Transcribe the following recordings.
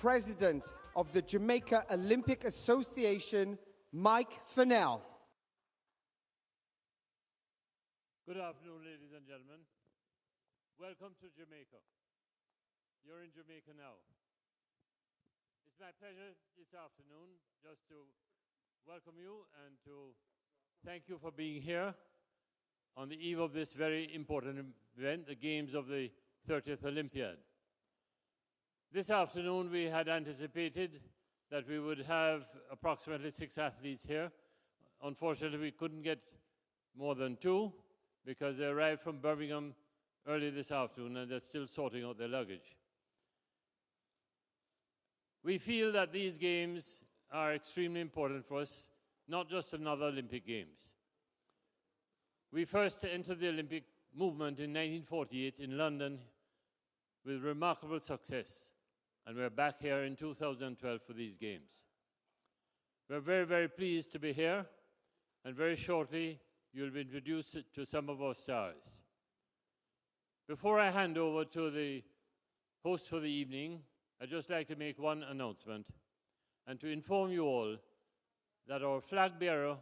President of the Jamaica Olympic Association, Mike Fennell. Good afternoon, ladies and gentlemen. Welcome to Jamaica. You're in Jamaica now. It's my pleasure this afternoon just to welcome you and to thank you for being here on the eve of this very important event, the Games of the 30th Olympiad. This afternoon we had anticipated that we would have approximately 6 athletes here. Unfortunately, we couldn't get more than 2 because they arrived from Birmingham early this afternoon and they're still sorting out their luggage. We feel that these games are extremely important for us, not just another Olympic Games. We first entered the Olympic movement in 1948 in London with remarkable success, and we're back here in 2012 for these Games. We're very, very pleased to be here, and very shortly you'll be introduced to some of our stars. Before I hand over to the host for the evening, I'd just like to make one announcement and to inform you all that our flag bearer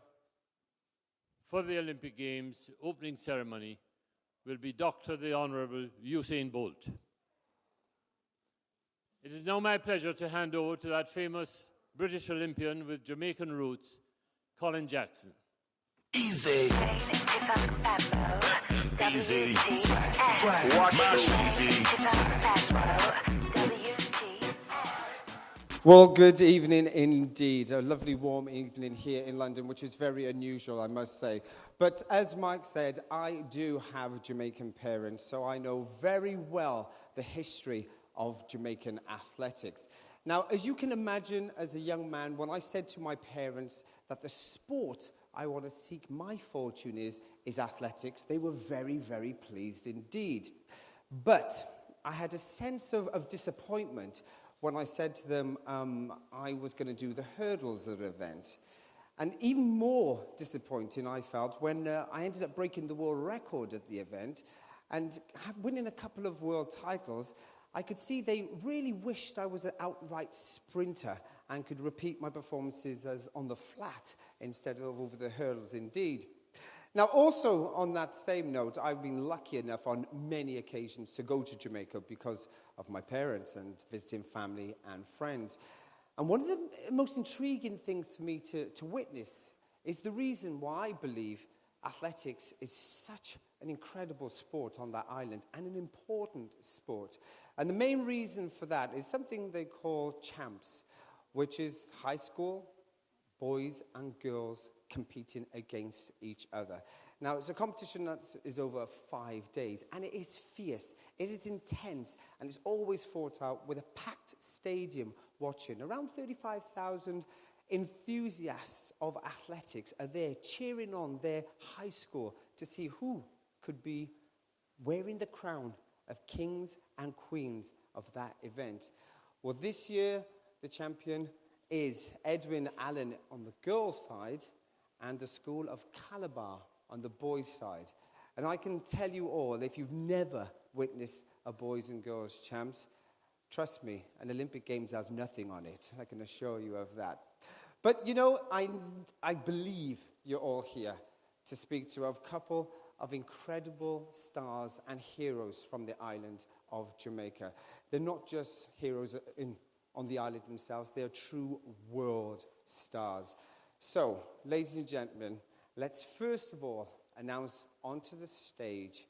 for the Olympic Games opening ceremony will be Dr. the Honorable Usain Bolt. It is now my pleasure to hand over to that famous British Olympian with Jamaican roots, Colin Jackson. Easy. Easy. Swag. Easy. Well, good evening indeed. A lovely warm evening here in London, which is very unusual, I must say. But as Mike said, I do have Jamaican parents, so I know very well the history of Jamaican athletics. Now, as you can imagine, as a young man, when I said to my parents that the sport I want to seek my fortune is athletics, they were very, very pleased indeed. But I had a sense of disappointment when I said to them I was going to do the hurdles at the event. And even more disappointing I felt when I ended up breaking the world record at the event and winning a couple of world titles. I could see they really wished I was an outright sprinter and could repeat my performances as on the flat instead of over the hurdles indeed. Now, also on that same note, I've been lucky enough on many occasions to go to Jamaica because of my parents and visiting family and friends. And one of the most intriguing things for me to witness is the reason why I believe athletics is such an incredible sport on that island and an important sport. And the main reason for that is something they call champs, which is high school, boys and girls competing against each other. Now, it's a competition that is over 5 days, and it is fierce, it is intense, and it's always fought out with a packed stadium watching. Around 35,000 enthusiasts of athletics are there cheering on their high school to see who could be wearing the crown of kings and queens of that event. Well, this year, the champion is Edwin Allen on the girls' side and the School of Calabar on the boys' side. And I can tell you all, if you've never witnessed a boys and girls champs, trust me, an Olympic Games has nothing on it. I can assure you of that. But, you know, I believe you're all here to speak to a couple of incredible stars and heroes from the island of Jamaica. They're not just heroes on the island themselves, they're true world stars. So, ladies and gentlemen, let's first of all announce onto the stage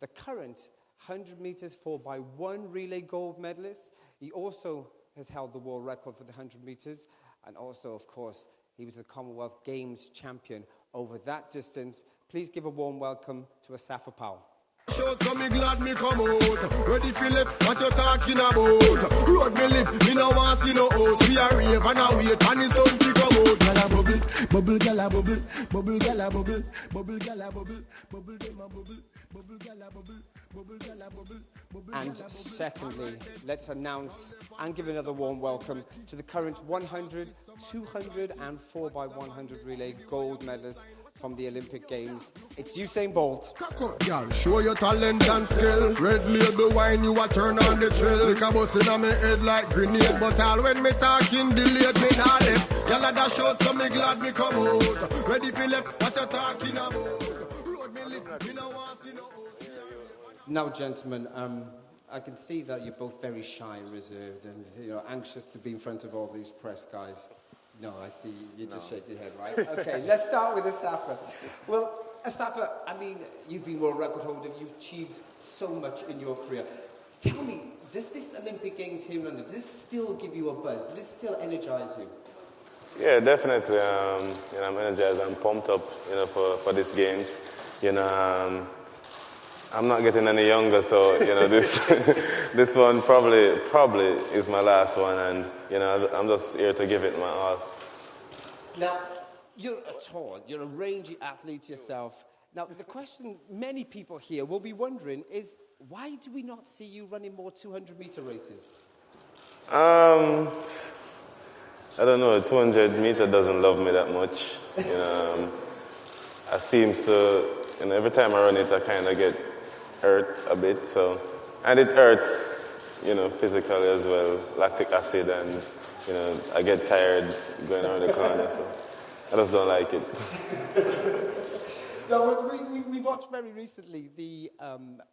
the current 100 meters 4x1 relay gold medalist. He also has held the world record for the 100 meters, and also, of course, he was the Commonwealth Games champion over that distance. Please give a warm welcome to Asafa Powell. So me glad me come out. Ready for left, what you talking about? Road me live, me no want see no house. We are rave and a wait, and it's something to come out. Gala bubble, bubble gala bubble, bubble gala bubble, bubble gala bubble, bubble dema bubble, bubble gala bubble, bubble gala bubble, bubble. And secondly, let's announce and give another warm welcome to the current 100, 200 and 4x100 relay gold medalist from the Olympic Games. It's Usain Bolt. Girl, show your talent and skill. Red label wine, you a turn on the drill. Like a bus in my head like grenade. But all when me talking, delayed me not left. Girl, I dash out, so me glad me come out. Ready for left, what you talking about? Road me live, me no want see no host. Now, gentlemen, I can see that you're both very shy and reserved and anxious to be in front of all these press guys. No, I see you just shake your head, right? Okay, let's start with Asafa. Well, Asafa, I mean, you've been world record holder, you've achieved so much in your career. Tell me, does this Olympic Games here in London, does this still give you a buzz? Does this still energize you? Yeah, definitely. I'm energized. I'm pumped up, for these games. I'm not getting any younger, so this this one probably is my last one, and I'm just here to give it my all. Now, you're tall, you're a rangy athlete yourself. Now, the question many people here will be wondering is, why do we not see you running more 200-meter races? I don't know. 200-meter doesn't love me that much. I seems to, every time I run it, I kind of get hurt a bit. So, and it hurts, physically as well. Lactic acid, and I get tired going around the corner. So, I just don't like it. Now, we watched very recently the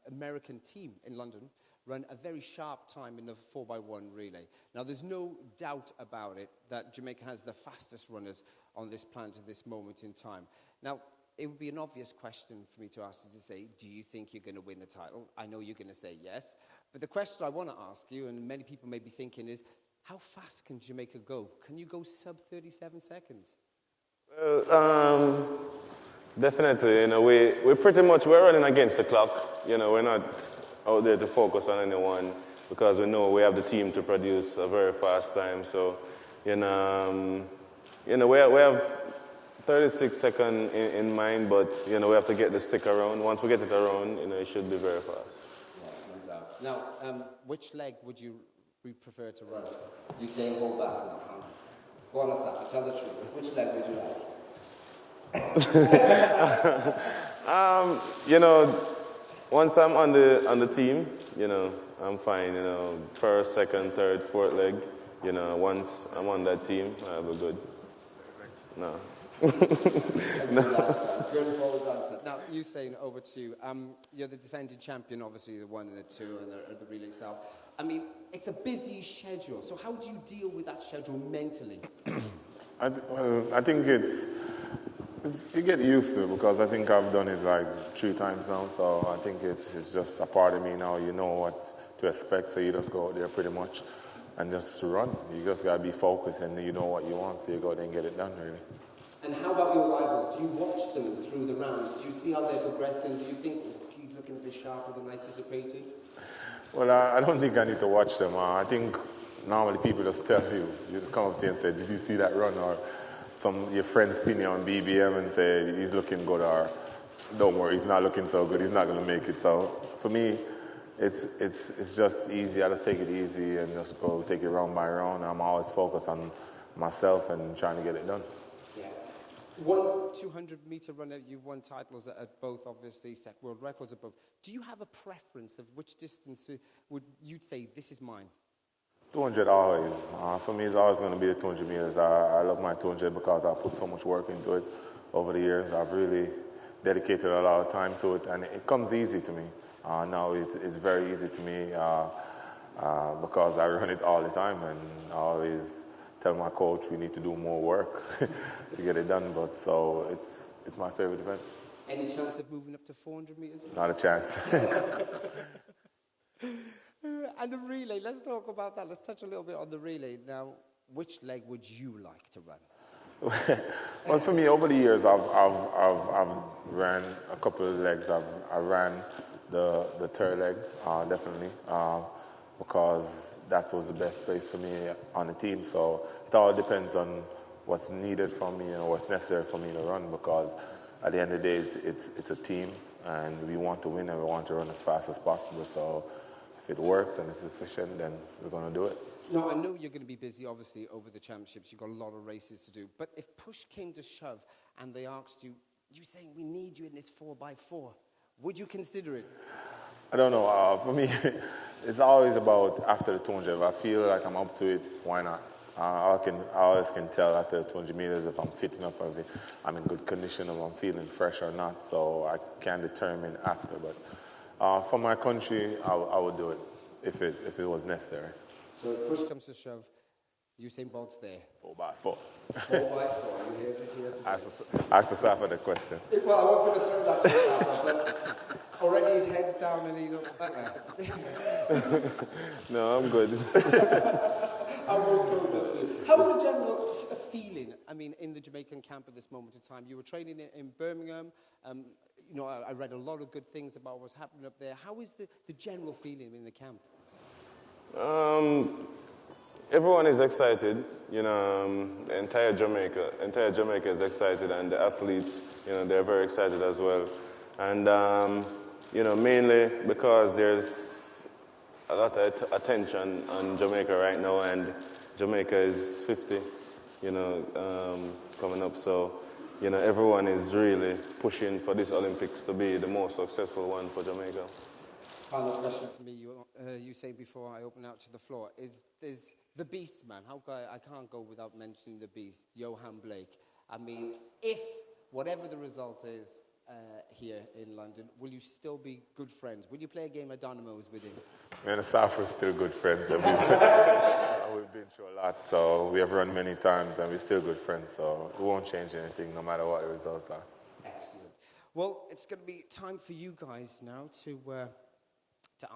American team in London run a very sharp time in the 4x1 relay. Now, there's no doubt about it that Jamaica has the fastest runners on this planet at this moment in time. Now, it would be an obvious question for me to ask you to say, do you think you're going to win the title? I know you're going to say yes. But the question I want to ask you, and many people may be thinking, is how fast can Jamaica go? Can you go sub 37 seconds? Definitely. We're running against the clock. We're not out there to focus on anyone because we know we have the team to produce a very fast time. So, we have 36 seconds in mind, but we have to get the stick around. Once we get it around, it should be very fast. Yeah, no doubt. Now, which leg would you prefer to run? You saying hold back now? Go on, Asafa, tell the truth. Which leg would you like? Once I'm on the team, I'm fine. First, second, third, fourth leg. Once I'm on that team, I'll be good. No. Good bold answer. Now, Usain, over to you. You're the defending champion, obviously, the 1 and the 2 and the relay itself. I mean, it's a busy schedule. So how do you deal with that schedule mentally? I think you get used to it because I think I've done it like 3 times now. So I think it's just a part of me now. You know what to expect, so you just go out there pretty much and just run. You just got to be focused and you know what you want, so you go there and get it done, really. And how about your rivals? Do you watch them through the rounds? Do you see how they're progressing? Do you think he's looking a bit sharper than anticipated? Well, I don't think I need to watch them. I think normally people just tell you. You just come up to you and say, did you see that run? Or your friends pin you on BBM and say, he's looking good, or don't worry, he's not looking so good, he's not going to make it. So for me, it's just easy. I just take it easy and just go take it round by round. I'm always focused on myself and trying to get it done. One 200-meter runner, you've won titles at both, obviously, set world records at both. Do you have a preference of which distance would you'd say, this is mine? 200 always. For me, it's always going to be the 200 meters. I love my 200 because I put so much work into it over the years. I've really dedicated a lot of time to it, and it comes easy to me. Now it's very easy to me because I run it all the time, and I always tell my coach we need to do more work to get it done. But so it's my favorite event. Any chance of moving up to 400 meters? Not a chance. And the relay, let's talk about that. Let's touch a little bit on the relay. Now, which leg would you like to run? Well, for me, over the years, I've ran a couple of legs. I ran the third leg, definitely, because that was the best space for me on the team. So it all depends on what's needed from me and what's necessary for me to run, because at the end of the day, it's a team, and we want to win and we want to run as fast as possible. So if it works and it's efficient, then we're going to do it. No, I know you're going to be busy, obviously, over the championships. You've got a lot of races to do. But if push came to shove and they asked you, you saying we need you in this 4x4. Would you consider it? I don't know. For me, it's always about after the 200. If I feel like I'm up to it, why not? I always can tell after 200 meters if I'm fit enough, if I'm in good condition, if I'm feeling fresh or not. So I can determine after. But for my country, I would do it if it was necessary. So if push comes to shove, Usain Bolt's there. 4x4. 4x4. You heard it here today. Ask Asafa the question. Well, I was going to throw that to Asafa, but already his head's down and he looks like that. No, I'm good. I won't close it to you. How's the general feeling, I mean, in the Jamaican camp at this moment in time? You were training in Birmingham. You know, I read a lot of good things about what's happening up there. How is the general feeling in the camp? Everyone is excited, you know, the entire Jamaica is excited, and the athletes, you know, they're very excited as well. And, you know, mainly because there's a lot of attention on Jamaica right now, and Jamaica is 50, you know, coming up. So, you know, everyone is really pushing for this Olympics to be the most successful one for Jamaica. Final question for me, you say before I open out to the floor, is the beast, man. I can't go without mentioning the beast, Johan Blake. I mean, if whatever the result is here in London, will you still be good friends? Will you play a game of Dynamos with him? Me and Asafa are still good friends. We've been through a lot, so we have run many times, and we're still good friends. So it won't change anything, no matter what the results are. Excellent. Well, it's going to be time for you guys now to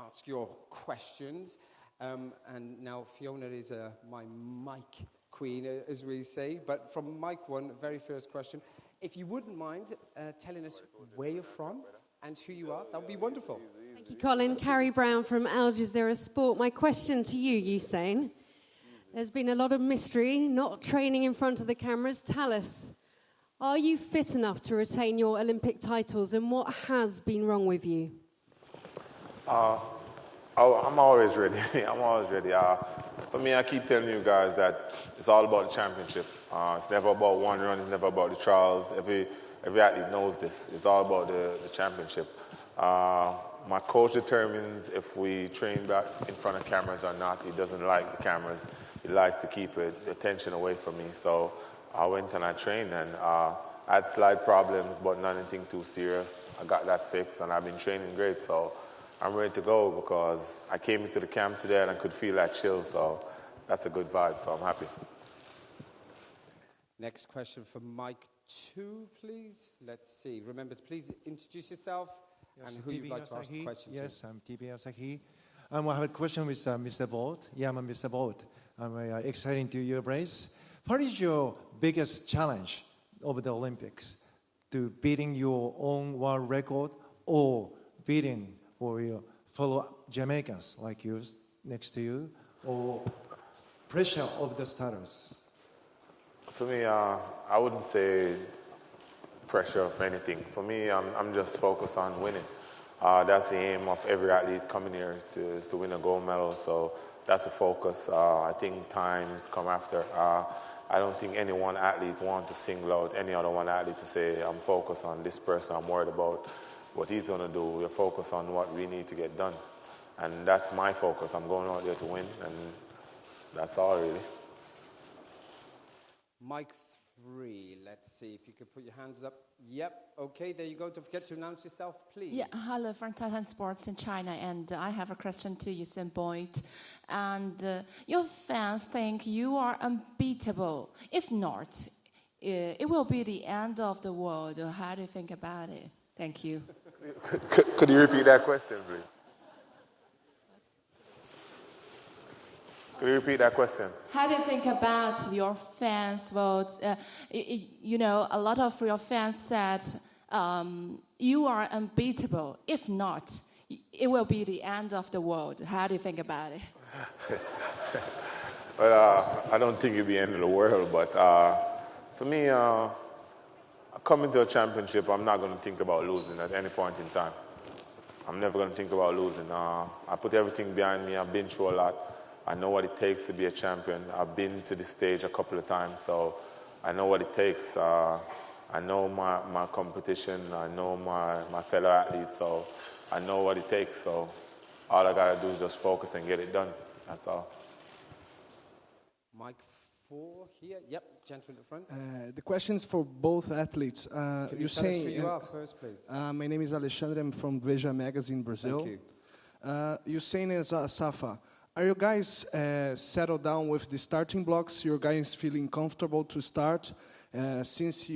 ask your questions. And now Fiona is my mic queen, as we say. But from mic one, very first question, if you wouldn't mind telling us where you're from and who you are, that would be wonderful. Thank you, Colin. Carrie Brown from Al Jazeera Sport. My question to you, Usain. There's been a lot of mystery, not training in front of the cameras. Tell us, are you fit enough to retain your Olympic titles, and what has been wrong with you? I'm always ready. I'm always ready. For me, I keep telling you guys that it's all about the championship. It's never about one run. It's never about the trials. Every athlete knows this. It's all about the championship. My coach determines if we train back in front of cameras or not. He doesn't like the cameras. He likes to keep the attention away from me. So I went and I trained, and I had slide problems, but not anything too serious. I got that fixed, and I've been training great. So I'm ready to go because I came into the camp today and I could feel that chill, so that's a good vibe, so I'm happy. Next question for Mike 2, please. Let's see. Remember to please introduce yourself and who you'd like to ask the question to. Yes, I'm TB Asahi. I have a question with Mr. Bolt. Yeah, I'm Mr. Bolt. I'm excited to your race. What is your biggest challenge over the Olympics? To beating your own world record or beating or your fellow Jamaicans like you next to you, or pressure of the starters? For me, I wouldn't say pressure of anything. For me, I'm just focused on winning. That's the aim of every athlete coming here is to win a gold medal. So that's the focus. I think times come after. I don't think any one athlete wants to single out any other one athlete to say, I'm focused on this person, I'm worried about what he's going to do. We're focused on what we need to get done. And that's my focus. I'm going out there to win, and that's all, really. Mike 3, let's see if you could put your hands up. Yep, okay, there you go. Don't forget to announce yourself, please. Yeah, hello from Titan Sports in China, and I have a question to Usain Bolt. And your fans think you are unbeatable. If not, it will be the end of the world. How do you think about it? Thank you. Could you repeat that question, please? Could you repeat that question? How do you think about your fans' votes? You know, a lot of your fans said you are unbeatable. If not, it will be the end of the world. How do you think about it? Well, I don't think it'll be the end of the world, but for me, coming to a championship, I'm not going to think about losing at any point in time. I'm never going to think about losing. I put everything behind me. I've been through a lot. I know what it takes to be a champion. I've been to this stage a couple of times, so I know what it takes. I I know my competition, I know my fellow athletes, so I know what it takes. So all I gotta do is just focus and get it done. That's all. Mic 4 here. Yep, gentleman at the front. The question's for both athletes. Can you tell us who you are first, please? My name is Alexandre. I'm from Veja Magazine, Brazil. Thank you. Usain and Asafa, are you guys settled down with the starting blocks? You guys feeling comfortable to start? Since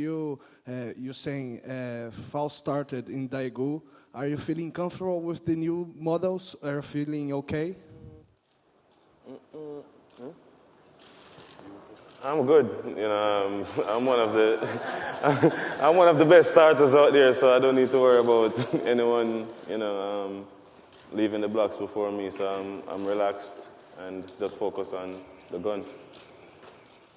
Usain false started in Daegu, are you feeling comfortable with the new models? Are you feeling okay? I'm good. You know, I'm one of the I'm one of the best starters out there, so I don't need to worry about anyone, you know, leaving the blocks before me. So I'm relaxed and just focus on the gun.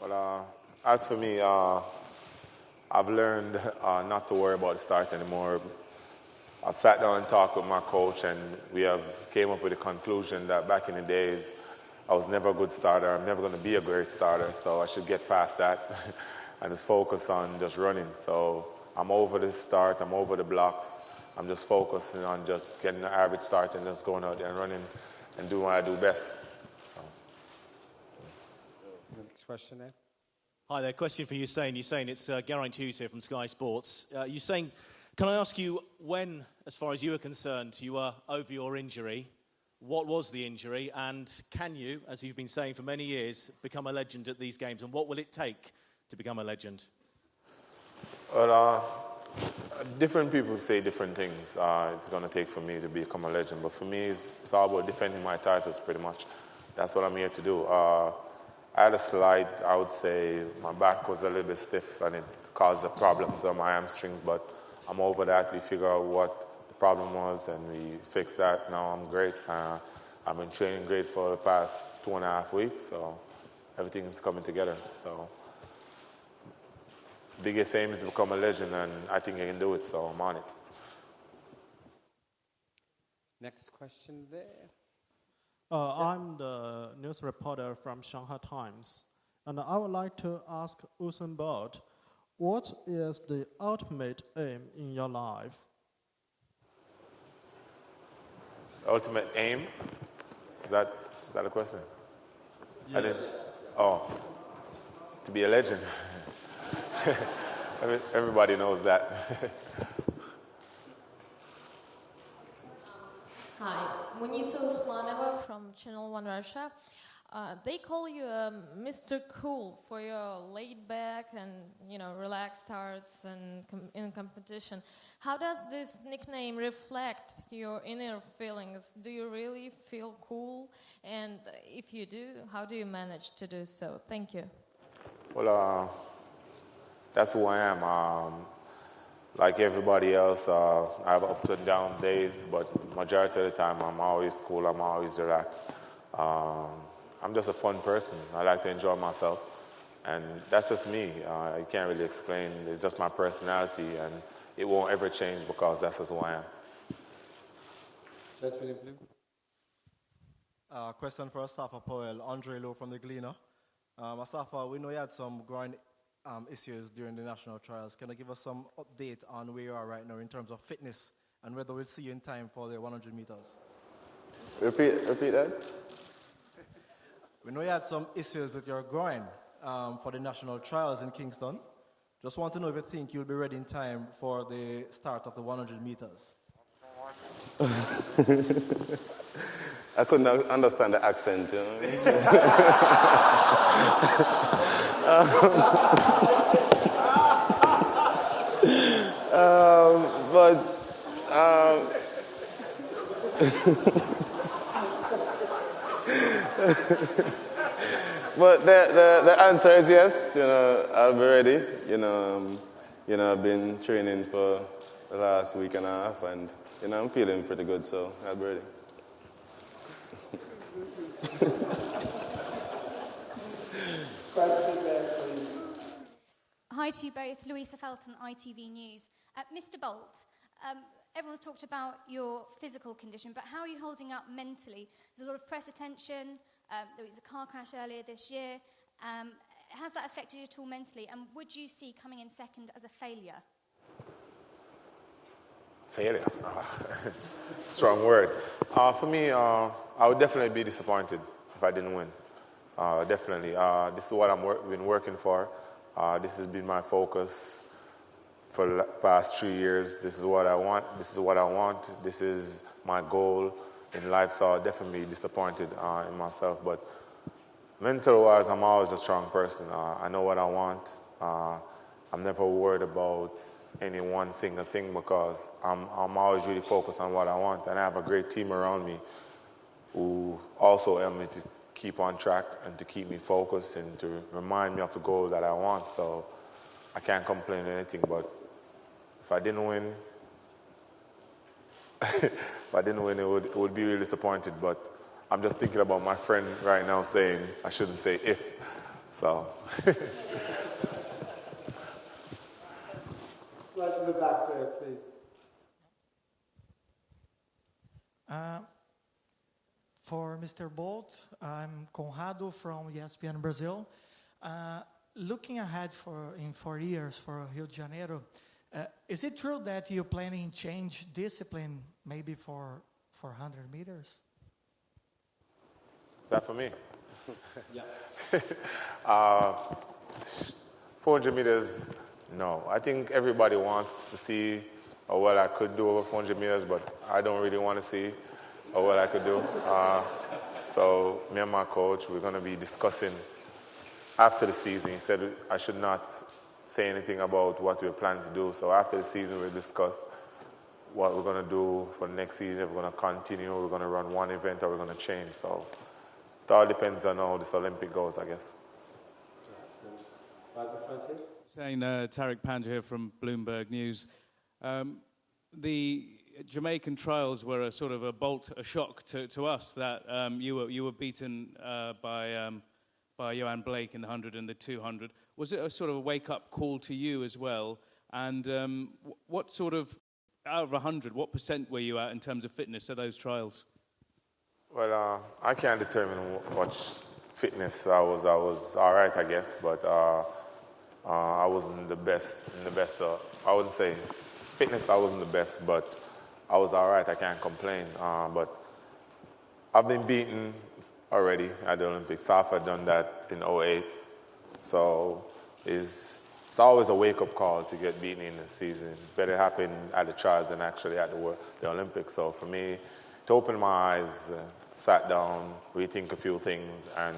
Well, as for me, I've learned not to worry about the start anymore. I've sat down and talked with my coach, and we have came up with the conclusion that back in the days, I was never a good starter. I'm never going to be a great starter, so I should get past that and just focus on just running. So I'm over the start. I'm over the blocks. I'm just focusing on just getting an average start and just going out there and running and doing what I do best. So. Next question there. Hi there, question for Usain. Usain, it's Geraint Hughes here from Sky Sports. Usain, can I ask you when, as far as you are concerned, you were over your injury? What was the injury, and can you, as you've been saying for many years, become a legend at these games, and what will it take to become a legend? Well, different people say different things it's going to take for me to become a legend, but for me, it's all about defending my titles pretty much. That's what I'm here to do. I had a slide, I would say my back was a little bit stiff and it caused the problems on my hamstrings, but I'm over that. We figure out what problem was, and we fixed that. Now I'm great. I've been training great for the past 2.5 weeks, so everything is coming together. So biggest aim is to become a legend, and I think I can do it, so I'm on it. Next question there. I'm the news reporter from Shanghai Times, and I would like to ask Usain Bolt, what is the ultimate aim in your life? Ultimate aim? Is that a question? Yes. To be a legend. Everybody knows that. Hi, Muniso Usmanova from Channel One Russia. They call you Mr. Cool for your laid back and relaxed starts and in competition. How does this nickname reflect your inner feelings? Do you really feel cool? And if you do, how do you manage to do so? Thank you. Well, that's who I am. Like everybody else, I have up and down days, but majority of the time I'm always cool, I'm always relaxed. I'm just a fun person. I like to enjoy myself, and that's just me. I can't really explain. It's just my personality, and it won't ever change because that's just who I am. Gentleman in blue. Question for Asafa Powell, Andre Lowe from the Gleaner. Asafa, we know you had some groin issues during the national trials. Can you give us some update on where you are right now in terms of fitness and whether we'll see you in time for the 100 meters? Repeat that? We know you had some issues with your groin for the national trials in Kingston. Just want to know if you think you'll be ready in time for the start of the 100 meters. I couldn't understand the accent, But the answer is yes. I'll be ready. I've been training for the last week and a half, and I'm feeling pretty good, so I'll be ready. Hi to you both, Louisa Felton, ITV News. Mr. Bolt, everyone's talked about your physical condition, but how are you holding up mentally? There's a lot of press attention. There was a car crash earlier this year. has that affected you at all mentally? And would you see coming in second as a failure? Failure. Strong word. For me, I would definitely be disappointed if I didn't win. Definitely. This is what I've been working for. This has been my focus for the past 3 years. This is what I want. This is what I want. This is my goal in life. So I'll definitely be disappointed in myself. But mental-wise, I'm always a strong person. I know what I want. I'm never worried about any one single thing because I'm always really focused on what I want. And I have a great team around me who also help me to keep on track and to keep me focused and to remind me of the goal that I want. So I can't complain or anything, but if I didn't win, it would be really disappointed. But I'm just thinking about my friend right now saying I shouldn't say if. So. Slide to the back there, please. For Mr. Bolt, I'm Conrado from ESPN Brazil. Looking ahead in 4 years for Rio de Janeiro, is it true that you're planning change discipline maybe for 100 meters? Is that for me? Yeah. 400 meters, no. I think everybody wants to see what I could do over 400 meters, but I don't really want to see what I could do. So me and my coach, we're going to be discussing after the season. He said I should not say anything about what we're planning to do. So after the season, we'll discuss what we're going to do for the next season. If we're going to continue, we're going to run one event, or we're going to change. So it all depends on how this Olympic goes, I guess. Right at the front here. Saying Tariq Panja here from Bloomberg News. The Jamaican trials were a sort of a shock to us that you were beaten by Joanne Blake in the 100 and the 200. Was it a sort of a wake-up call to you as well? And what sort of, out of 100, what % were you at in terms of fitness at those trials? Well, I can't determine what fitness I was all right, I guess, but I wasn't the best. I wouldn't say fitness, I wasn't the best, but I was all right. I can't complain. But I've been beaten already at the Olympics. Asafa done that in 2008. So it's always a wake-up call to get beaten in the season. Better happen at the trials than actually at the Olympics. So for me, to open my eyes, sat down, rethink a few things, and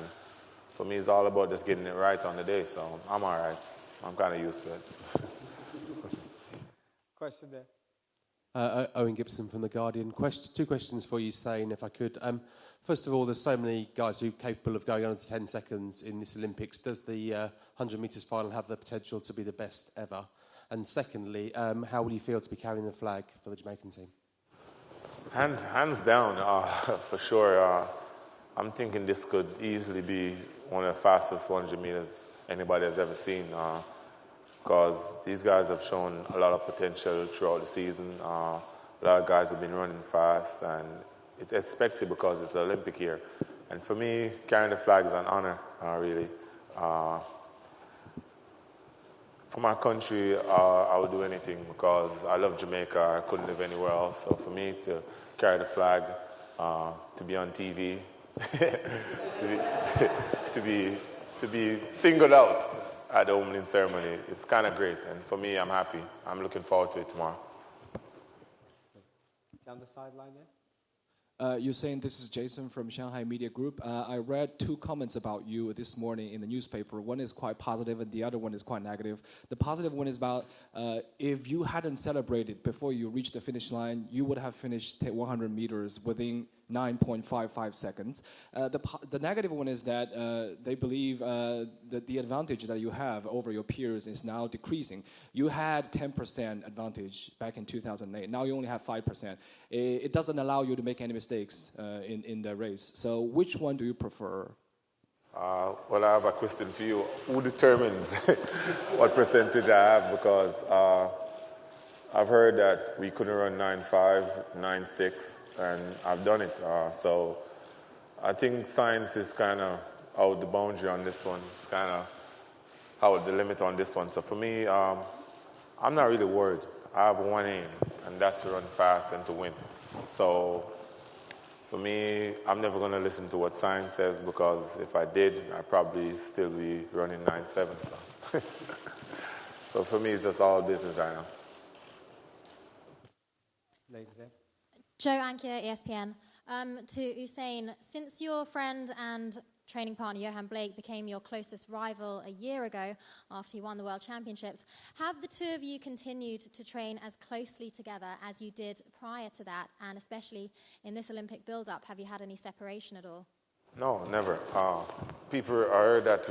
for me, it's all about just getting it right on the day. So I'm all right. I'm kind of used to it. Question there. Owen Gibson from The Guardian. Two questions for you, Usain, if I could. First of all, there's so many guys who are capable of going under 10 seconds in this Olympics. Does the 100 metres final have the potential to be the best ever? And secondly, how will you feel to be carrying the flag for the Jamaican team? Hands down, for sure. I'm thinking this could easily be one of the fastest 100 meters anybody has ever seen. Because these guys have shown a lot of potential throughout the season. A lot of guys have been running fast, and it's expected because it's the Olympic year. And for me, carrying the flag is an honor, really. For my country, I would do anything because I love Jamaica. I couldn't live anywhere else. So for me to carry the flag, to be on TV, to be singled out at the opening ceremony, it's kind of great. And for me, I'm happy. I'm looking forward to it tomorrow. Down the sideline there. You're saying this is Jason from Shanghai Media Group. I read 2 comments about you this morning in the newspaper. One is quite positive and the other one is quite negative. The positive one is about if you hadn't celebrated before you reached the finish line, you would have finished 100 meters within 9.55 seconds. The negative one is that they believe that the advantage that you have over your peers is now decreasing. You had 10% advantage back in 2008. Now you only have 5%. It doesn't allow you to make any mistakes in the race. So which one do you prefer? Well, I have a question for you. Who determines what percentage I have? Because I've heard that we couldn't run 9.5, 9.6, and I've done it. So I think science is kind of out the boundary on this one. It's kind of out the limit on this one. So for me, I'm not really worried. I have one aim, and that's to run fast and to win. So for me, I'm never going to listen to what science says, because if I did, I'd probably still be running 9.7. So. So for me, it's just all business right now. Ladies there. Joe Ankia, ESPN. To Usain, since your friend and training partner Johan Blake became your closest rival a year ago after he won the World Championships, have the two of you continued to train as closely together as you did prior to that? And especially in this Olympic build-up, have you had any separation at all? No, never. People heard that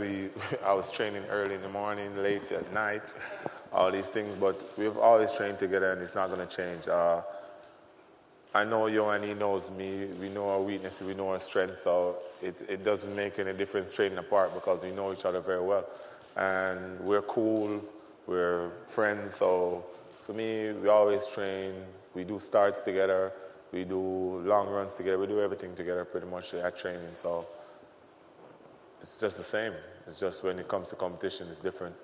I was training early in the morning, late at night, all these things, but we've always trained together, and it's not going to change. I know Johan, he knows me. We know our weaknesses, we know our strengths, so it doesn't make any difference training apart, because we know each other very well. And we're cool, we're friends, so for me, we always train. We do starts together, we do long runs together, we do everything together pretty much at training, so it's just the same. It's just when it comes to competition, it's different.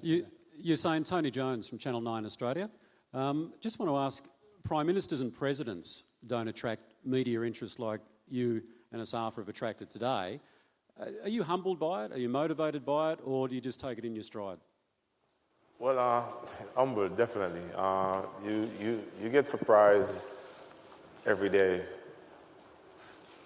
You're saying Tony Jones from Channel 9 Australia. Just want to ask, Prime Ministers and Presidents don't attract media interest like you and Asafa have attracted today. Are you humbled by it? Are you motivated by it? Or do you just take it in your stride? Well, humbled, definitely. You get surprised every day.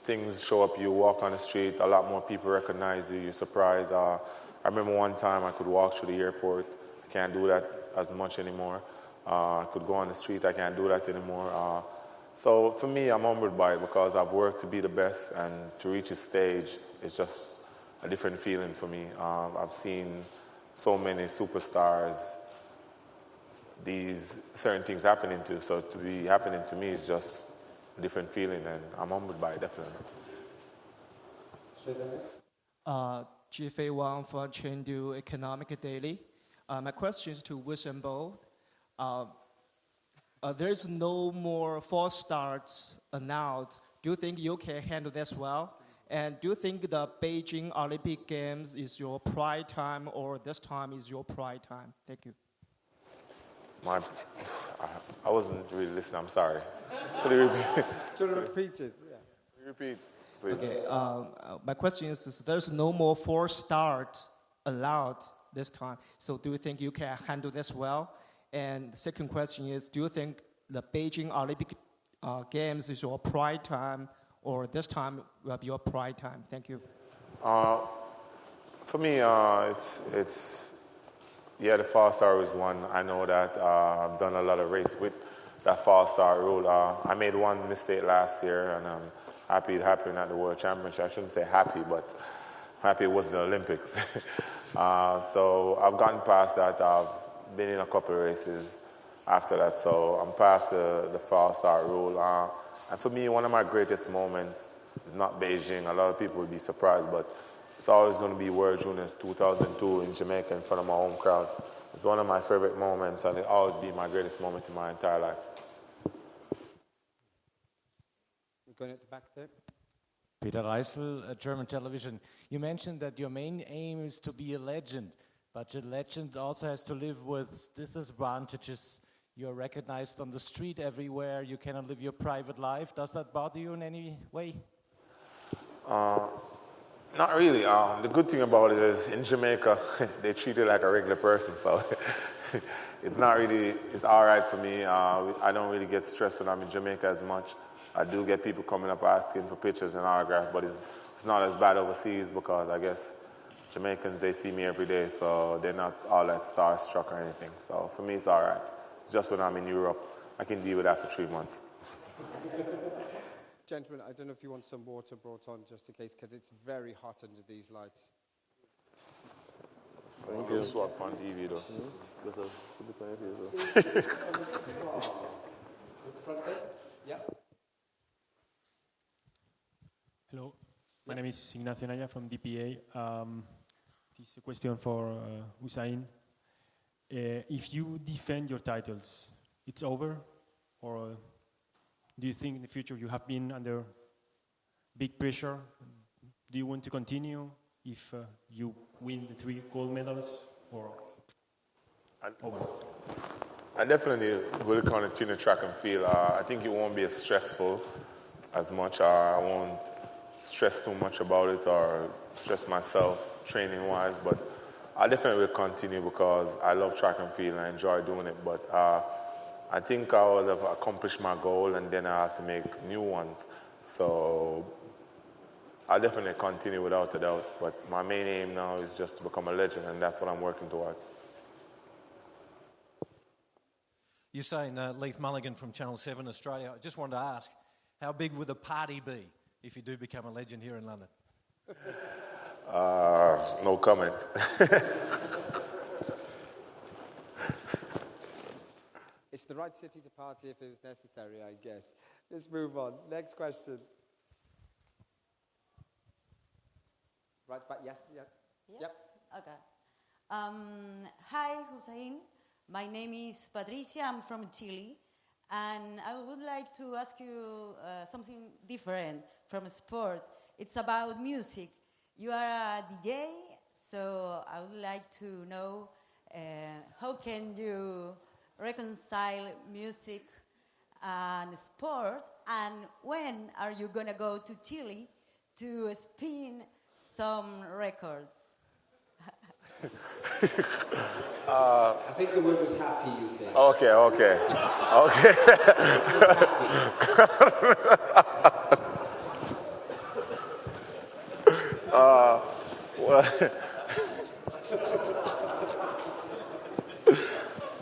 Things show up, you walk on the street, a lot more people recognize you, you're surprised. I remember one time I could walk through the airport. I can't do that as much anymore. I could go on the street, I can't do that anymore. So for me, I'm humbled by it, because I've worked to be the best, and to reach a stage is just a different feeling for me. I've seen so many superstars, these certain things happening to, so to be happening to me is just a different feeling, and I'm humbled by it, definitely. Jifei Wang from Chengdu Economic Daily. My question is to Usain Bolt. There's no more false starts announced. Do you think you can handle this well? And do you think the Beijing Olympic Games is your pride time, or this time is your pride time? Thank you. I wasn't really listening, I'm sorry. Could you repeat? Should I repeat it? Yeah. Repeat, please. Okay, my question is there's no more false start allowed this time. So do you think you can handle this well? And the second question is, do you think the Beijing Olympic Games is your pride time, or this time will be your pride time? Thank you. For me, it's the false start was one. I know that I've done a lot of race with that false start rule. I made one mistake last year, and I'm happy it happened at the World Championship. I shouldn't say happy, but happy it wasn't the Olympics. So I've gotten past that. I've been in a couple of races after that, so I'm past the false start rule. And for me, one of my greatest moments is not Beijing. A lot of people would be surprised, but it's always going to be World Juniors 2002 in Jamaica in front of my home crowd. It's one of my favorite moments, and it'll always be my greatest moment in my entire life. We're going at the back there. Peter Reisel, German television. You mentioned that your main aim is to be a legend, but a legend also has to live with disadvantages. You're recognized on the street everywhere. You cannot live your private life. Does that bother you in any way? Not really. The good thing about it is in Jamaica, they treat you like a regular person, so it's not really, it's all right for me. I don't really get stressed when I'm in Jamaica as much. I do get people coming up asking for pictures and autographs, but it's not as bad overseas, because I guess Jamaicans, they see me every day, so they're not all that starstruck or anything. So for me, it's all right. It's just when I'm in Europe, I can deal with that for 3 months. Gentlemen, I don't know if you want some water brought on just in case, because it's very hot under these lights. Thank you. Swap on TV though. Yeah. Hello, my name is Ignacio Naya from DPA. This is a question for Usain. If you defend your titles, it's over? Or do you think in the future you have been under big pressure? Do you want to continue? if you win the 3 gold medals, or over? I definitely will continue track and field. I think it won't be as stressful as much. I won't stress too much about it or stress myself training-wise, but I definitely will continue because I love track and field and I enjoy doing it. But I think I will have accomplished my goal and then I have to make new ones. So I'll definitely continue without a doubt. But my main aim now is just to become a legend, and that's what I'm working towards. Usain, Leith Mulligan from Channel 7 Australia. I just wanted to ask, how big would the party be if you do become a legend here in London? No comment. It's the right city to party if it was necessary, I guess. Let's move on. Next question. Right back, yes, yeah. Yes? Yep. Okay. Hi, Usain. My name is Patricia. I'm from Chile. And I would like to ask you something different from sport. It's about music. You are a DJ, so I would like to know how can you reconcile music and sport, and when are you going to go to Chile to spin some records? I think the word was happy, you said. Okay.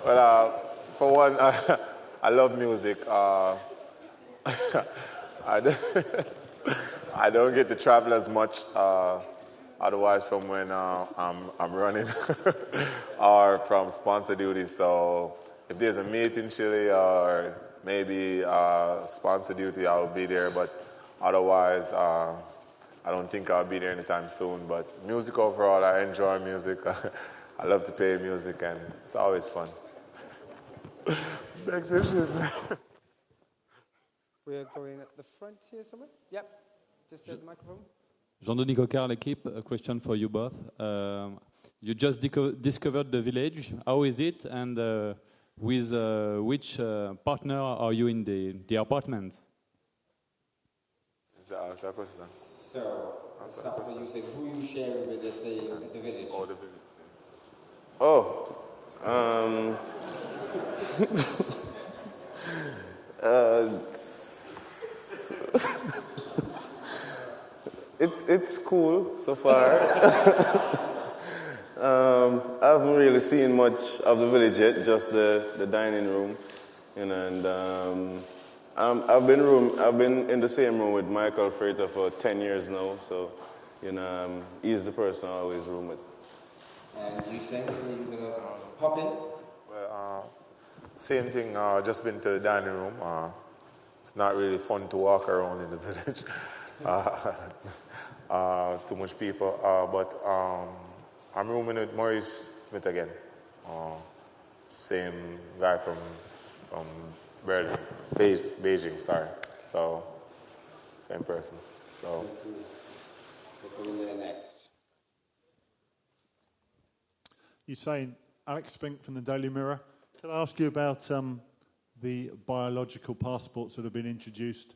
Well, for one, I love music. I don't get to travel as much, otherwise from when I'm running or from sponsor duties. So if there's a meet in Chile or maybe sponsor duty, I'll be there. But otherwise, I don't think I'll be there anytime soon. But music overall, I enjoy music. I love to play music, and it's always fun. Next issue. We're going at the front here somewhere. Yep, just at the microphone. Jean-Denis Coquart, l'équipe. A question for you both. You just discovered the village. How is it, and with which partner are you in the apartments? So, Asafa, you said who you share with at the village? Oh, the village. It's cool so far. I haven't really seen much of the village yet, just the dining room, you know. And I've been in the same room with Michael Frater for 10 years now, so you know he's the person I always room with. And you say you're gonna pop in? Well, same thing. Just been to the dining room. It's not really fun to walk around in the village. Too much people. But I'm rooming with Maurice Smith again. Same guy from Berlin, Beijing. Sorry. So same person. So we're going there next. Usain, Alex Spink from the Daily Mirror. Can I ask you about the biological passports that have been introduced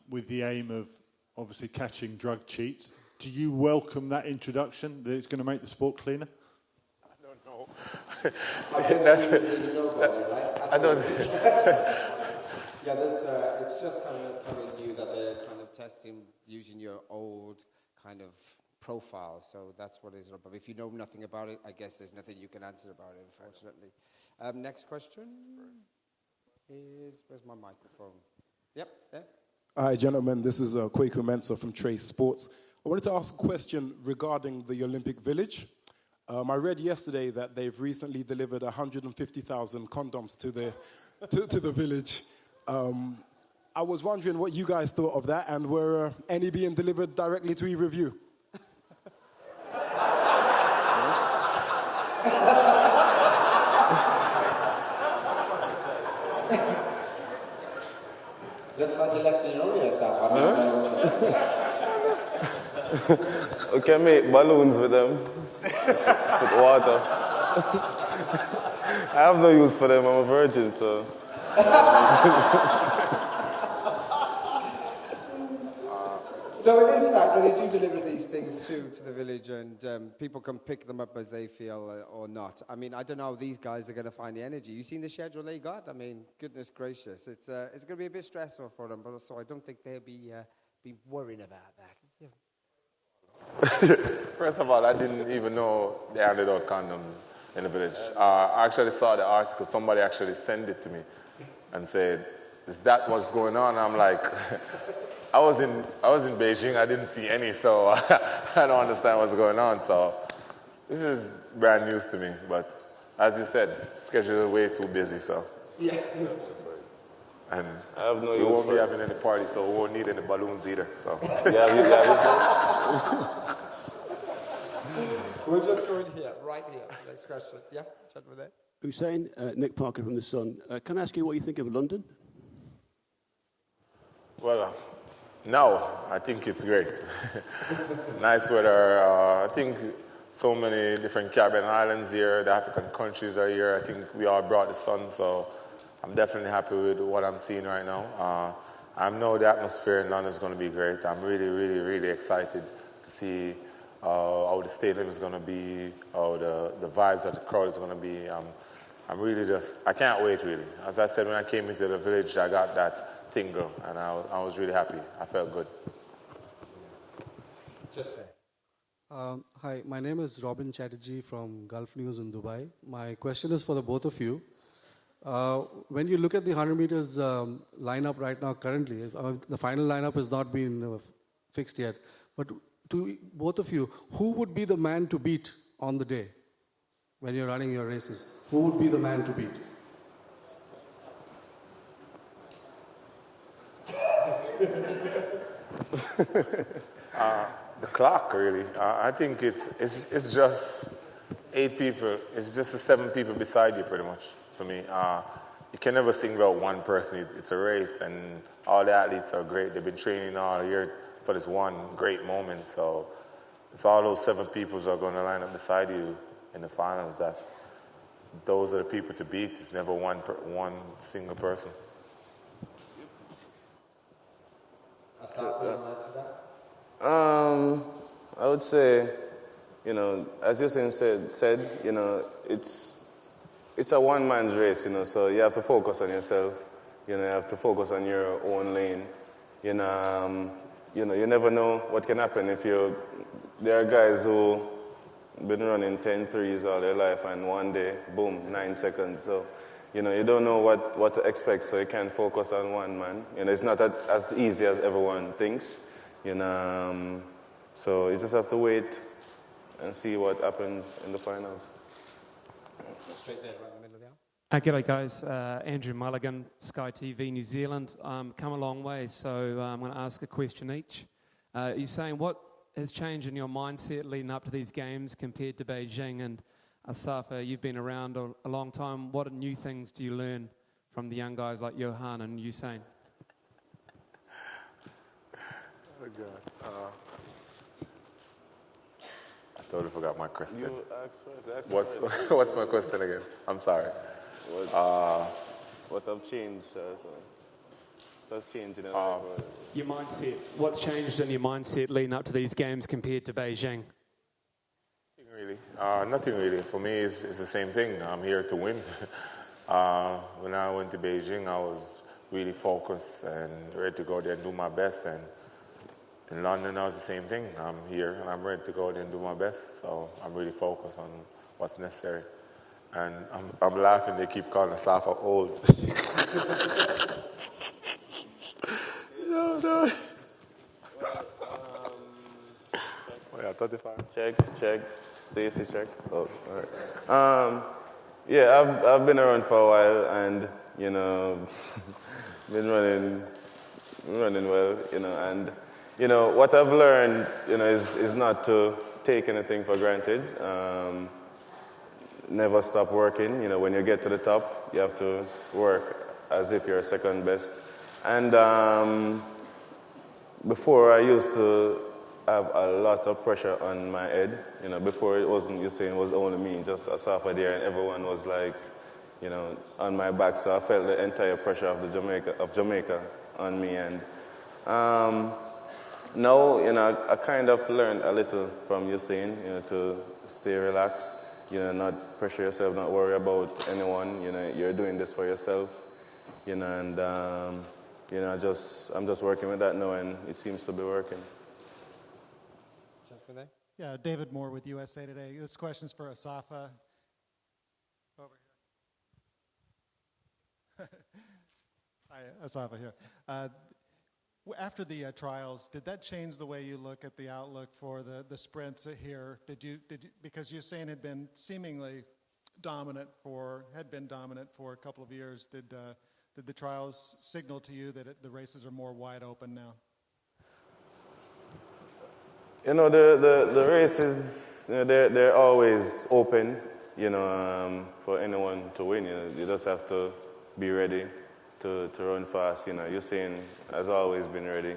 with the aim of obviously catching drug cheats? Do you welcome that introduction, that it's going to make the sport cleaner? I don't know. I don't. Yeah, it's just kind of new that they're kind of testing using your old kind of profile, so that's what it's about. If you know nothing about it, I guess there's nothing you can answer about it, unfortunately. Next question is, where's my microphone? Yep, there. Hi, gentlemen. This is Kwaku Mensah from Trace Sports. I wanted to ask a question regarding the Olympic Village. I read yesterday that they've recently delivered 150,000 condoms to the village. I was wondering what you guys thought of that, and were any being delivered directly to either of you? Looks like you left it on yourself. I don't know. We can make balloons with them. With water. I have no use for them. I'm a virgin, so. No, it is fact that they do deliver these things to the village, and people can pick them up as they feel or not. I mean, I don't know how these guys are going to find the energy. You seen the schedule they got? I mean, goodness gracious, it's going to be a bit stressful for them, but also I don't think they'll be worrying about that. First of all, I didn't even know they handed out condoms in the village. I actually saw the article. Somebody actually sent it to me and said, "Is that what's going on?" And I'm like, I was in Beijing. I didn't see any, so I don't understand what's going on. So this is brand news to me. But as you said, schedule is way too busy. So yeah. And I have no we use won't for be it. having any party, so we won't need any balloons either. So We're just going here, right here. Next question. Yeah, gentleman there. Usain, Nick Parker from The Sun. Can I ask you what you think of London? Well, now I think it's great. Nice weather. I think so many different Caribbean islands here. The African countries are here. I think we all brought the sun, so I'm definitely happy with what I'm seeing right now. I know the atmosphere in London is going to be great. I'm really, really, really excited to see how the stadium is going to be, how the vibes of the crowd is going to be. I'm really I can't wait, really. As I said, when I came into the village, I got that tingle, and I was really happy. I felt good. Just there. Hi, my name is Robin Chatterjee from Gulf News in Dubai. My question is for the both of you. When you look at the 100 meters lineup right now currently, the final lineup has not been fixed yet, but to both of you, who would be the man to beat on the day when you're running your races? Who would be the man to beat? The clock, really. I think it's just 8 people. It's just the 7 people beside you, pretty much, for me. You can never single out one person. It's a race, and all the athletes are great. They've been training all year for this one great moment. So it's all those 7 people who are going to line up beside you in the finals. Those are the people to beat. It's never one single person. Asafa, you want to add to that? I would say, as Usain said, it's a one-man's race, so you have to focus on yourself. You have to focus on your own lane. You never know what can happen if there are guys who been running 10 threes all their life, and one day, boom, 9 seconds. So, you don't know what to expect, so you can't focus on one man. It's not as easy as everyone thinks. So you just have to wait and see what happens in the finals. Straight there, right in the middle of the aisle. G'day guys, Andrew Mulligan, Sky TV New Zealand. Come a long way, so I'm going to ask a question each. You're saying what has changed in your mindset leading up to these games compared to Beijing? And Asafa, you've been around a long time. What new things do you learn from the young guys like Johan and Usain? Oh, God. I totally forgot my question. You asked first. What's my question again? I'm sorry. What have changed? What's changed in Your mindset. What's changed in your mindset leading up to these games compared to Beijing? Nothing really. For me, it's the same thing. I'm here to win. When I went to Beijing, I was really focused and ready to go there and do my best. And in London, I was the same thing. I'm here and I'm ready to go there and do my best. So I'm really focused on what's necessary. And I'm laughing. They keep calling Asafa old. No. Oh, yeah, 35. Check. Stacy, check. Oh, all right. Yeah, I've been around for a while, and been running well, and what I've learned, is not to take anything for granted. Never stop working. When you get to the top, you have to work as if you're second best. And before I used to have a lot of pressure on my head. You know, before it wasn't Usain, it was only me, just Asafa there, and everyone was like, you know, on my back. So I felt the entire pressure of Jamaica on me. And now, you know, I kind of learned a little from Usain, you know, to stay relaxed, you know, not pressure yourself, not worry about anyone. You know, you're doing this for yourself, you know, and you know, I'm just working with that now, and it seems to be working. Yeah, David Moore with USA Today. This question's for Asafa. Over here. Hi, Asafa here. After the trials, did that change the way you look at the outlook for the sprints here? Did you because Usain had been seemingly dominant for a couple of years? Did the trials signal to you that the races are more wide open now? You know, the races, you know, they're always open, you know, for anyone to win. You know, you just have to be ready to run fast. You know, Usain has always been ready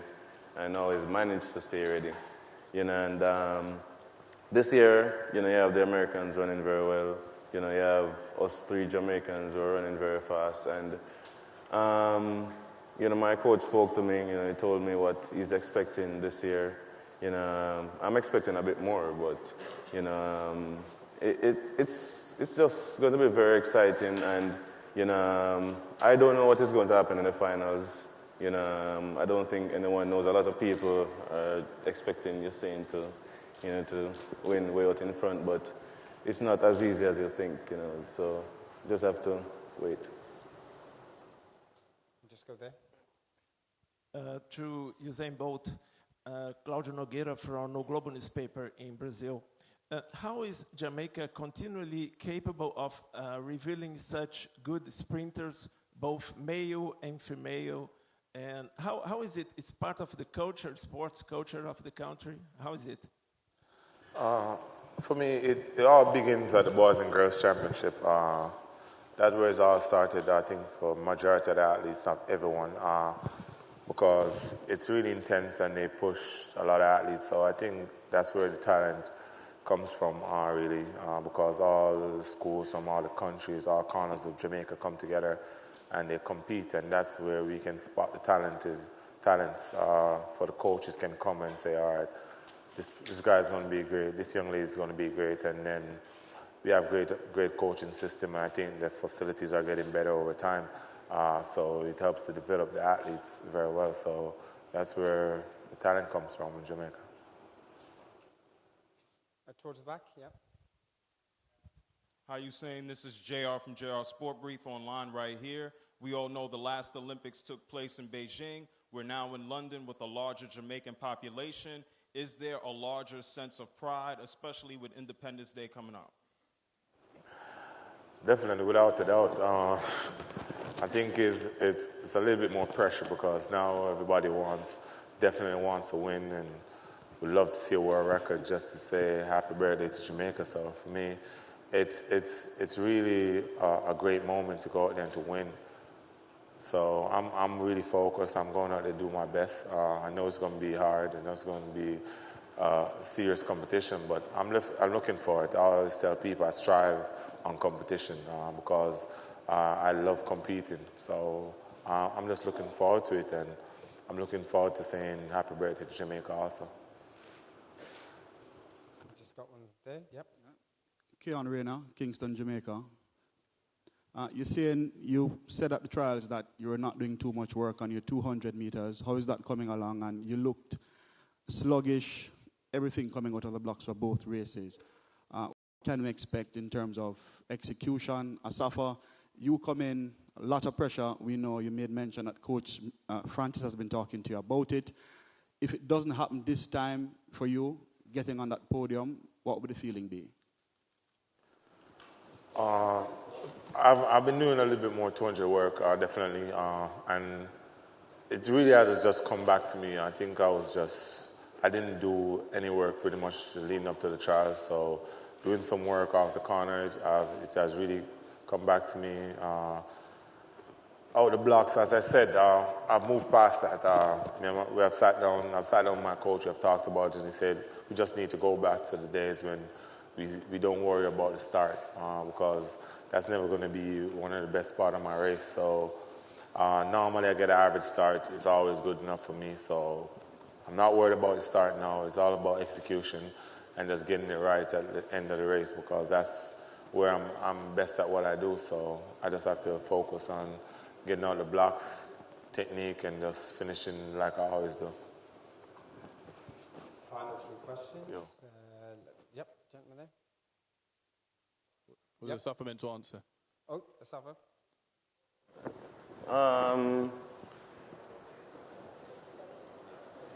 and always managed to stay ready. You know, and this year, you know, you have the Americans running very well. You know, you have us 3 Jamaicans who are running very fast. And, you know, my coach spoke to me, you know, he told me what he's expecting this year. You know, I'm expecting a bit more, but, you know, it's just going to be very exciting. And, you know, I don't know what is going to happen in the finals. You know, I don't think anyone knows. A lot of people are expecting Usain to, you know, to win way out in front, but it's not as easy as you think, you know, so just have to wait. Just go there. To Usain Bolt, Claudio Nogueira from No Globo newspaper in Brazil. How is Jamaica continually capable of revealing such good sprinters, both male and female? And how is it? It's part of the culture, sports culture of the country. How is it? For me, it all begins at the Boys and Girls Championship. That's where it all started, I think, for majority of the athletes, not everyone, because it's really intense and they push a lot of athletes. So I think that's where the talent comes from, really, because all the schools from all the countries, all corners of Jamaica come together and they compete, and that's where we can spot the talents. For the coaches can come and say, all right, this guy's going to be great, this young lady is going to be great, and then we have great coaching system, and I think the facilities are getting better over time. So it helps to develop the athletes very well. So that's where the talent comes from in Jamaica. Towards the back, yeah. Hi, Usain. This is JR from JR Sport Brief online right here. We all know the last Olympics took place in Beijing. We're now in London with a larger Jamaican population. Is there a larger sense of pride, especially with Independence Day coming up? Definitely, without a doubt. I think it's a little bit more pressure because now everybody definitely wants to win, and would love to see a world record just to say happy birthday to Jamaica. So for me, it's really a great moment to go out there and to win. So I'm really focused. I'm going out there to do my best. I know it's going to be hard, and it's going to be serious competition, but I'm looking for it. I always tell people I strive on competition because I love competing. So I'm just looking forward to it, and I'm looking forward to saying happy birthday to Jamaica also. Just got one there, yep. Keon Rayner, Kingston, Jamaica. You're saying you said at the trials that you were not doing too much work on your 200 meters. How is that coming along? And you looked sluggish, everything coming out of the blocks for both races. What can we expect in terms of execution? Asafa, you come in, a lot of pressure. We know you made mention that Coach Francis has been talking to you about it. If it doesn't happen this time for you, getting on that podium, what would the feeling be? I've been doing a little bit more 200 work, definitely, and it really has just come back to me. I think I didn't do any work pretty much leading up to the trials, so doing some work off the corners, it has really come back to me. Oh, the blocks, as I said, I've moved past that. I've sat down with my coach, we've talked about it, and he said we just need to go back to the days when we don't worry about the start, because that's never going to be one of the best part of my race. So normally I get an average start. It's always good enough for me. So I'm not worried about the start now. It's all about execution and just getting it right at the end of the race, because that's where I'm best at what I do. So I just have to focus on getting out the blocks, technique, and just finishing like I always do. Final three questions. Yeah. Yep, gentleman there. Was Asafa meant to answer? Oh, Asafa.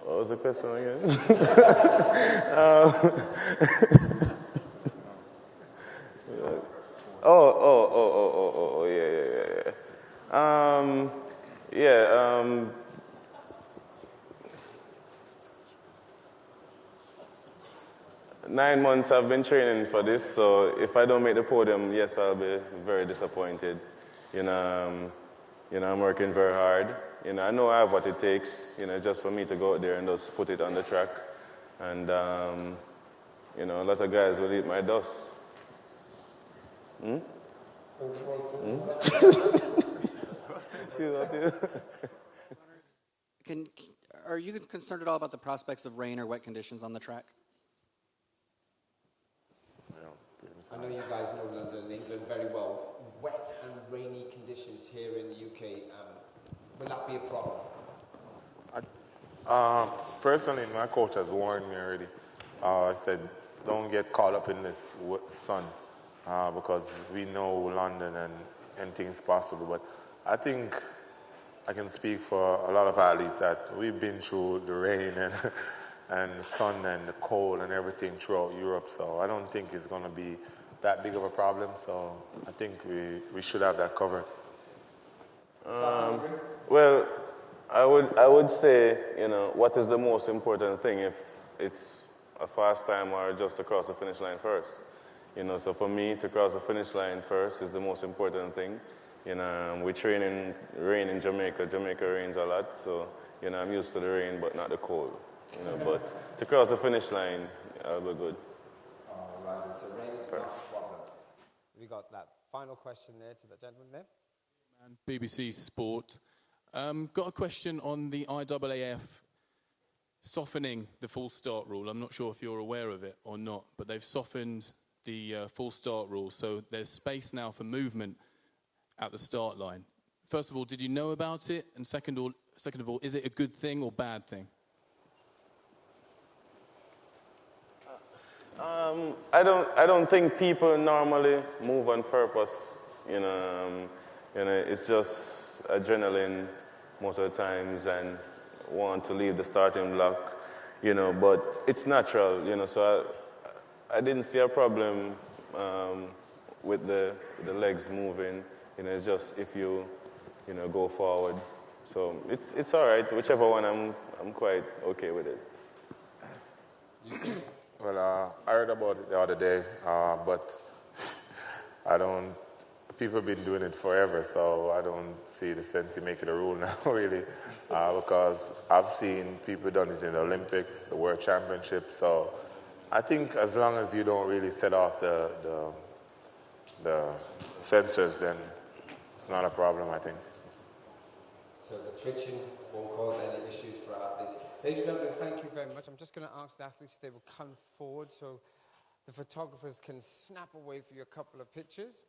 What was the question again? Yeah. 9 months I've been training for this, so if I don't make the podium, yes, I'll be very disappointed. I'm working very hard. I know I have what it takes, just for me to go out there and just put it on the track. And, a lot of guys will eat my dust. Are you concerned at all about the prospects of rain or wet conditions on the track? I know you guys know London and England very well. Wet and rainy conditions here in the UK, will that be a problem? Personally, my coach has warned me already. I said, don't get caught up in this sun, because we know London and anything's possible. But I think I can speak for a lot of athletes that we've been through the rain and the sun and the cold and everything throughout Europe. So I don't think it's going to be that big of a problem. So I think we should have that covered. Well, I would say, what is the most important thing, if it's a fast time or just to cross the finish line first? So for me, to cross the finish line first is the most important thing. We train in rain in Jamaica. Jamaica rains a lot, so I'm used to the rain, but not the cold. But to cross the finish line, I'll be good. All right, so rain is not a problem. We got that final question there to the gentleman there. BBC Sport. Got a question on the IAAF softening the full start rule. I'm not sure if you're aware of it or not, but they've softened the full start rule, so there's space now for movement at the start line. First of all, did you know about it? And second of all, is it a good thing or bad thing? I don't think people normally move on purpose. It's just adrenaline most of the times and want to leave the starting block, but it's natural, so I didn't see a problem with the legs moving. It's just if you go forward. So it's all right. Whichever one, I'm quite okay with it. Well, I heard about it the other day, but people have been doing it forever, so I don't see the sense in making a rule now, really, because I've seen people done it in the Olympics, the World Championship, so I think as long as you don't really set off the sensors, then it's not a problem, I think. So the twitching won't cause any issues for athletes. Ladies and gentlemen, thank you very much. I'm just going to ask the athletes if they will come forward so the photographers can snap away for you a couple of pictures.